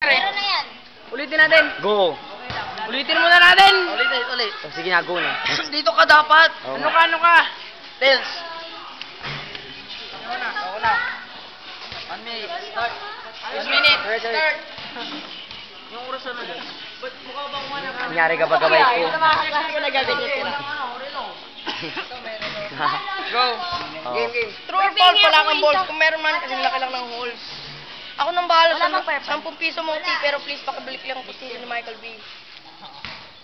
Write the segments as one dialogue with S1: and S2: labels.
S1: pare.
S2: Meron na yan.
S1: Ulitin natin.
S3: Go.
S1: Ulitin muna natin.
S4: Ulit.
S3: Oh, sige na, go na.
S4: Dito ka dapat.
S3: Oo
S1: Ano
S3: nga.
S1: ka?
S4: Tails.
S1: Ako na.
S4: 1 minute. Start.
S1: 1 minute.
S3: Start.
S4: Yung oras na doon.
S1: Ba't mukha bang wala ka?
S3: Kunyari ka ba gabay ko?
S2: Mga ko nagaganyan sila.
S1: Go.
S3: Oh.
S4: Game.
S2: True or
S4: False,
S2: false,
S4: wala
S2: ako
S4: kang
S2: isa.
S4: balls. Kung meron man, kasi laki lang ng holes. Ako nang bahala
S2: Wala
S4: sa
S2: bang pepper?
S4: 10 piso mo, pero please pakibalik lang ko ni Michael B.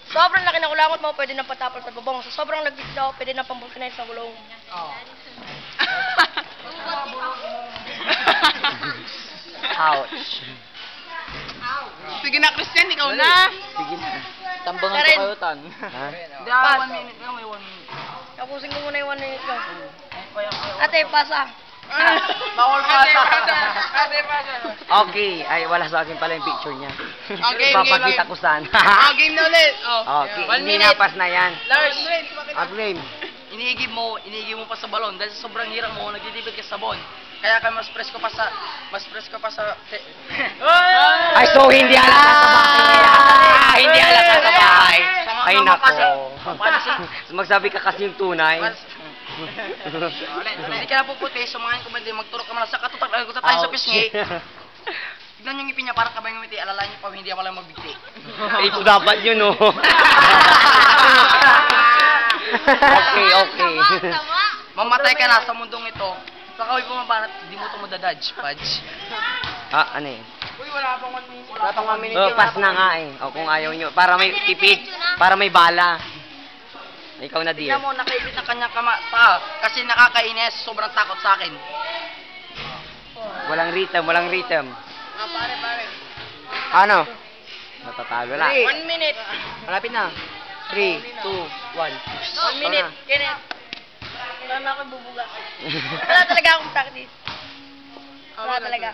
S4: Sobrang laki ng kulangot mo, pwede na patapal sa babong. Sa sobrang lagit daw, pwede na pang-vulcanize sa gulong.
S3: Ouch.
S1: Sige na, Christian, ikaw na.
S3: Sige na.
S4: Tambangan ko kayo,
S3: Tan. Ha?
S1: Hindi,
S4: Pass.
S1: 1 minute lang, may 1 minute.
S4: Tapusin ko muna yung 1 minute lang. Ate, pasa.
S1: Bawal pasa. Ate, pasa.
S3: Okay. Ay, wala sa akin pala yung picture niya.
S1: Okay,
S3: Papakita
S1: game.
S3: ko saan.
S1: Game na ulit.
S3: Okay.
S1: 1
S3: Hindi
S1: minute.
S3: napas na yan.
S1: Lars.
S3: Game.
S4: Inihigib mo pa sa balon dahil sa sobrang hirap mo, nagtitipid ka sa sabon. Kaya ka mas presko pa sa
S3: Ay, so hindi halata sa bahay. Hindi halata sa bahay. Ay, nako. Magsabi ka kasi yung tunay.
S4: Hindi ka na puputi, sumangayin ko ba hindi magturok ka man sa katutak ko sa tayo sa pisngi. Tignan yung ngipin niya, parang kabay ngumiti, alala niyo pa hindi ako lang magbigti.
S3: Ito dapat yun, no? Okay.
S2: Tama.
S4: Mamatay ka na sa mundong ito. Baka may pumabanat, hindi mo ito madadodge, Pudge.
S3: Ano eh?
S1: Uy, wala pang 1 minute.
S4: Wala pang 1 minute.
S3: Oh, pass na nga eh. O kung ayaw nyo. Para may tipid. Para may bala. Ikaw na, dear.
S4: Tignan mo, nakaibit ng kanyang paa. Kasi nakakainis, sobrang takot sa akin.
S3: Walang rhythm.
S4: Pare.
S3: Ano? Natatalo na.
S4: 1 minute.
S3: Malapit na. 3, 2, 1.
S4: 1 minute. Kenneth. Wala na ako bubuga. Wala talaga akong practice. Wala talaga.